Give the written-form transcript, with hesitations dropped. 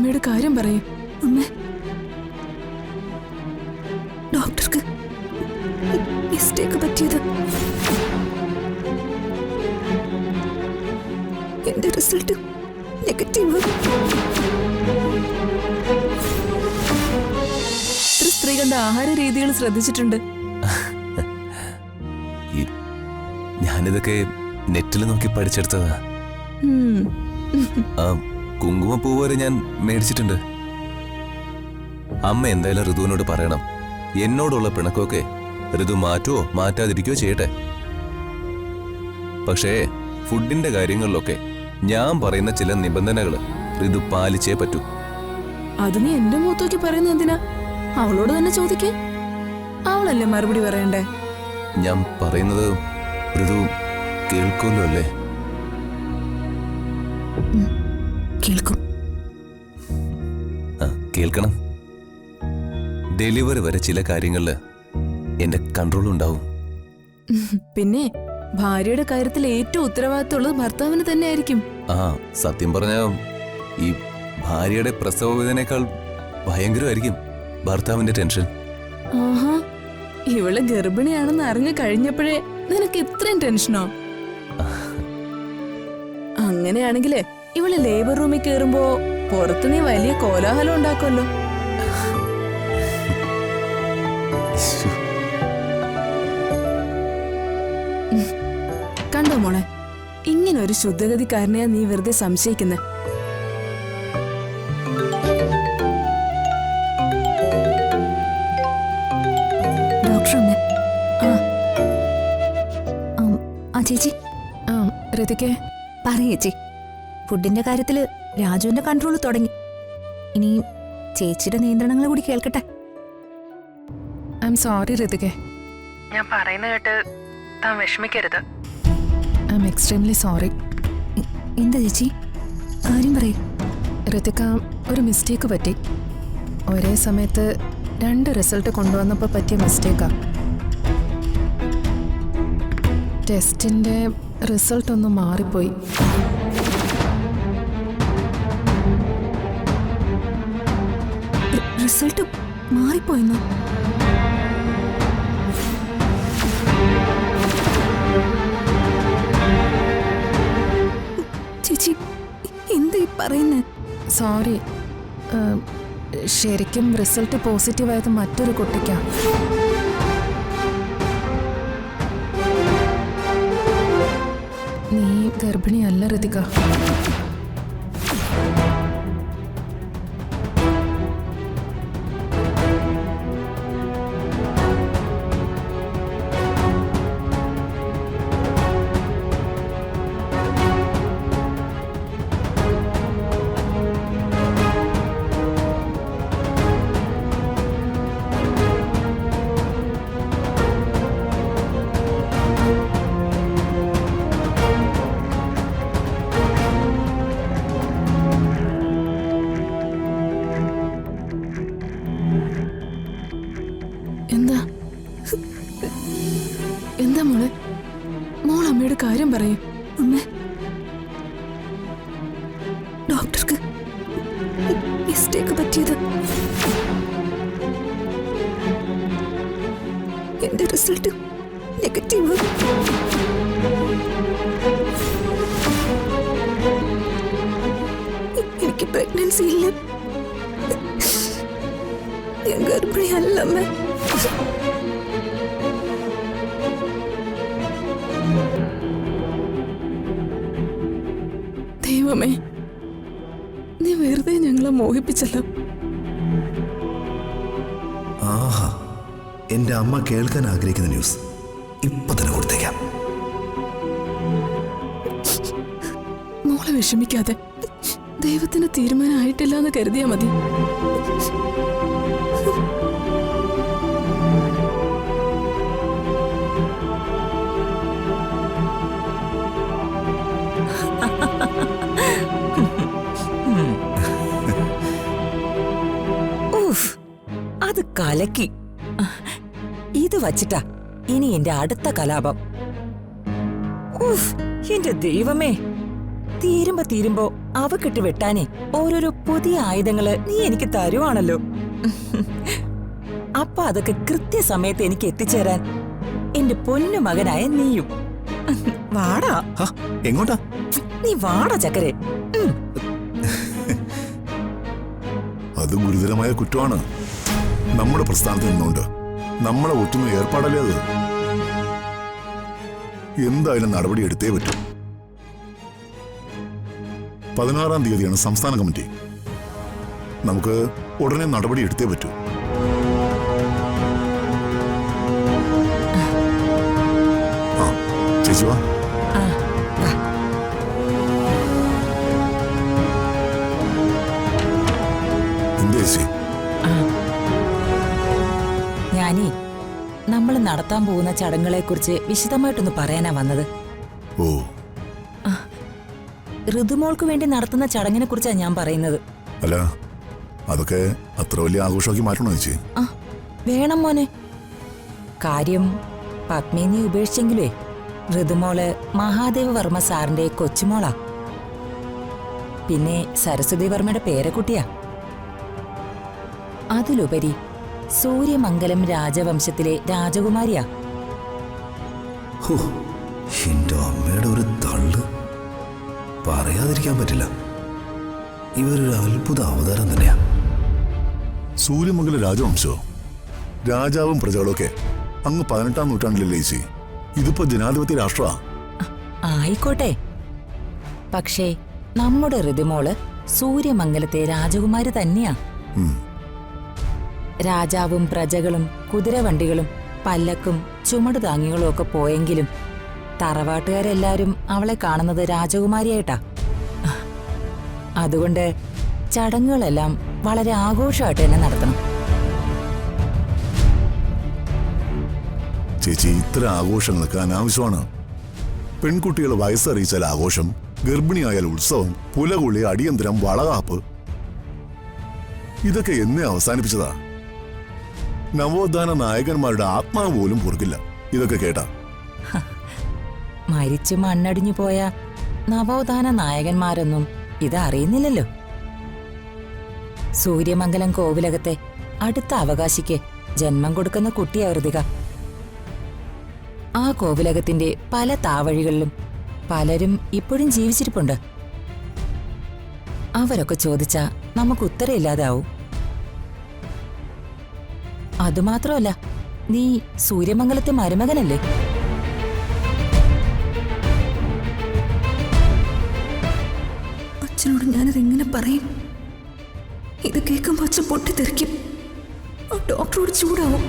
മോളമ്മയുടെ കാര്യം പറയും. അമ്മേ, ഡോക്ടർക്ക് മിസ്റ്റേക്ക് പറ്റിയത്. എന്റെ റിസൾട്ട് നെഗറ്റീവ്. സ്ത്രീകളുടെ ആഹാര രീതികൾ ശ്രദ്ധിച്ചിട്ടുണ്ട്. ഞാനിതൊക്കെ നെറ്റിൽ നോക്കി പഠിച്ചെടുത്തതാ. കുങ്കുമപ്പൂ വരെ ഞാൻ മേടിച്ചിട്ടുണ്ട്. അമ്മ എന്തായാലും ഋതുവിനോട് പറയണം. എന്നോടുള്ള പിണക്കമൊക്കെ ഋതു മാറ്റുവോ മാറ്റാതിരിക്കോ ചെയ്യട്ടെ. പക്ഷേ ഫുഡിന്റെ കാര്യങ്ങളിലൊക്കെ ഞാൻ പറയുന്ന ചില നിബന്ധനകൾ ഋതു പാലിച്ചേ പറ്റൂ. അത് നീ എന്റെ മൂത്തോക്കി പറയുന്ന എന്തിനാ? അവളോട് തന്നെ ചോദിക്കേ. അവളല്ലേ മറുപടി പറയണ്ടേ? ഞാൻ പറയുന്നത് ഋതു കേൾക്കുമല്ലോ അല്ലേ? കേൾക്കും. കേൾക്കണം. ഡെലിവറി വരെ ചില കാര്യങ്ങളില് എന്റെ കൺട്രോൾ ഉണ്ടാവും. പിന്നെ ഭാര്യയുടെ കാര്യത്തിൽ ഏറ്റവും ഉത്തരവാദിത്തമുള്ളത് ഭർത്താവിന് തന്നെ ആയിരിക്കും. സത്യം പറഞ്ഞ ഈ ഭാര്യയുടെ പ്രസവ വേദനയേക്കാൾ ഭയങ്കരമായിരിക്കും ഭർത്താവിന്റെ ടെൻഷൻ. ആഹാ, ഇവള് ഗർഭിണിയാണെന്ന് അറിഞ്ഞു കഴിഞ്ഞപ്പോഴേ നിനക്ക് ഇത്രയും ടെൻഷനോ? അങ്ങനെയാണെങ്കിലേ ഇവള് ലേബർ റൂമിൽ കേറുമ്പോ പുറത്ത് നീ വലിയ കോലാഹലം ഉണ്ടാക്കുമല്ലോ. കണ്ടോ മോളെ, ഇങ്ങനെ ഒരു ശുദ്ധഗതിക്കാരനെയാ നീ വെറുതെ സംശയിക്കുന്നെ. ഡോക്ടറമ്മേ. ചേച്ചി. ഋതികേ, പറയേച്ചി. ഫുഡിന്റെ കാര്യത്തില് രാജുവിന്റെ കൺട്രോൾ തുടങ്ങി. ഇനി ചേച്ചിയുടെ നിയന്ത്രണങ്ങൾ കൂടി കേൾക്കട്ടെ. ഐ എം സോറി ഋതികേ. ഞാൻ പറയുന്ന കേട്ട് താൻ വിഷമിക്കരുത്. I am extremely sorry. എന്താ ചേച്ചി, കാര്യം പറയൂ. ഋതിക, ഒരു മിസ്റ്റേക്ക് പറ്റി. ഒരേ സമയത്ത് 2 റിസൾട്ട് കൊണ്ടുവന്നപ്പോൾ പറ്റിയ മിസ്റ്റേക്കാ. ടെസ്റ്റിന്റെ റിസൾട്ട് ഒന്ന് മാറിപ്പോയി. റിസൾട്ട് മാറിപ്പോയെന്നോ? ചേച്ചി, എന്താ ഈ പറയുന്നേ? സോറി, ശരിക്കും റിസൾട്ട് പോസിറ്റീവായത് മറ്റൊരു കുട്ടിക്കാണ്. നീ ഗർഭിണിയല്ല ഋതിക. എന്താ മോളെ? മോളമ്മയുടെ കാര്യം പറയും. അമ്മേ, ഡോക്ടർക്ക് മിസ്റ്റേക്ക് പറ്റിയത്. എന്റെ റിസൾട്ട് നെഗറ്റീവ്. എനിക്ക് പ്രഗ്നൻസി ഇല്ല. ഞാൻ ഗർഭിണിയല്ല അമ്മേ. ദൈവമേ, നീ വെറുതെ ഞങ്ങളെ മോഹിപ്പിച്ചല്ലോ. ആഹാ, എന്റെ അമ്മ കേൾക്കാൻ ആഗ്രഹിക്കുന്ന ന്യൂസ് ഇപ്പൊ തന്നെ കൊടുത്തേക്കാം. മോളെ വിഷമിക്കാതെ. ദൈവത്തിന് തീരുമാനമായിട്ടില്ല എന്ന് കരുതിയാ മതി. അത് കലക്കി. ഇത് വച്ചിട്ടാ ഇനി എന്റെ അടുത്ത കലാപം. എന്റെ ദൈവമേ, തീരുമ്പോ അവക്കിട്ട് വെട്ടാനേ ഓരോരോ പുതിയ ആയുധങ്ങള് നീ എനിക്ക് തരുവാണല്ലോ. അപ്പൊ അതൊക്കെ കൃത്യസമയത്ത് എനിക്ക് എത്തിച്ചേരാൻ എന്റെ പൊന്നു മകനായ നീയും. വാടാ. ഹാ, എങ്ങോട്ടാ? നീ വാടാ ചക്കരെ. അത് ഗുരുതരമായ കുറ്റമാണ്. നമ്മുടെ പ്രസ്ഥാനത്ത് നിന്നുകൊണ്ട് നമ്മളെ ഒറ്റുന്ന ഏർപ്പാടല്ലേ അത്. എന്തായാലും നടപടി എടുത്തേ പറ്റൂ. 16-ാം തീയതിയാണ് സംസ്ഥാന കമ്മിറ്റി. നമുക്ക് ഉടനെ നടപടി എടുത്തേ പറ്റൂ. ആ, ചേച്ചി വാ. ഞാനീ നമ്മൾ നടത്താൻ പോകുന്ന ചടങ്ങുകളെ കുറിച്ച് വിശദമായിട്ടൊന്ന് പറയാനാ വന്നത്. ഓ, ഋതുമോൾക്ക് വേണ്ടി നടത്തുന്ന ചടങ്ങിനെ കുറിച്ചാ ഞാൻ പറയുന്നത്. അല്ല, അതൊക്കെ അത്ര വലിയ ആഘോഷമാക്കി മാറ്റണോ ചേച്ചി? ആ, വേണം മോനെ. കാര്യം പത്മിനി ഉപേക്ഷിച്ചെങ്കിലേ ഋതുമോള് മഹാദേവ വർമ്മ സാറിന്റെ കൊച്ചുമോളാ. പിന്നെ സരസ്വതി വർമ്മയുടെ പേരക്കുട്ടിയാ. അതിലുപരി സൂര്യമംഗലം രാജവംശത്തിലെ രാജകുമാരിയാ. ഹോ, എന്റെ അമ്മയുടെ ഒരു തള്ളു പറയാതിരിക്കാൻ പറ്റില്ല. ഇവരൊരു അത്ഭുത അവതാരം തന്നെയാ. സൂര്യമംഗല രാജവംശോ? രാജാവും പ്രജകളൊക്കെ അങ്ങ് 18-ാം നൂറ്റാണ്ടിലല്ലേ ചേച്ചി? ഇതിപ്പോ ജനാധിപത്യ രാഷ്ട്രമാ. ആയിക്കോട്ടെ, പക്ഷേ നമ്മുടെ ഋതുമോള് സൂര്യമംഗലത്തെ രാജകുമാരി തന്നെയാ. രാജാവും പ്രജകളും കുതിരവണ്ടികളും പല്ലക്കും ചുമടുതാങ്ങികളും ഒക്കെ പോയെങ്കിലും തറവാട്ടുകാരെല്ലാരും അവളെ കാണുന്നത് രാജകുമാരിയായിട്ടാ. അതുകൊണ്ട് ചടങ്ങുകളെല്ലാം വളരെ ആഘോഷമായിട്ട് തന്നെ നടത്തണം. ചേച്ചി, ഇത്ര ആഘോഷങ്ങളൊക്കെ അനാവശ്യമാണ്. പെൺകുട്ടികൾ വയസ്സറിയിച്ചാൽ ആഘോഷം, ഗർഭിണിയായാൽ ഉത്സവം, പുലകുളി, അടിയന്തരം, വളകാപ്പ്, ഇതൊക്കെ എന്നെ അവസാനിപ്പിച്ചതാ. നവോത്ഥാന നായകന്മാരുടെ ആത്മാവ് പോലും പൊറുക്കില്ല ഇതൊക്കെ കേട്ടാ. മരിച്ചു മണ്ണടിഞ്ഞു പോയ നവോത്ഥാന നായകന്മാരൊന്നും ഇതറിയുന്നില്ലല്ലോ. സൂര്യമംഗലം കോവിലകത്തെ അടുത്ത അവകാശിക്ക് ജന്മം കൊടുക്കുന്ന കുട്ടിയാ ഋതിക. ആ കോവിലകത്തിന്റെ പല താവഴികളിലും പലരും ഇപ്പോഴും ജീവിച്ചിരിപ്പുണ്ട്. അവരൊക്കെ ചോദിച്ചാ നമുക്ക് ഉത്തരമില്ലാതാവും. അതുമാത്രമല്ല, നീ സൂര്യമംഗലത്തെ മരുമകനല്ലേ? അച്ഛനോട് ഞാനത് എങ്ങനെ പറയും? ഇത് കേൾക്കുമ്പോൾ അച്ഛൻ പൊട്ടിത്തെറിക്കും. ആ ഡോക്ടറോട് ചൂടാവും.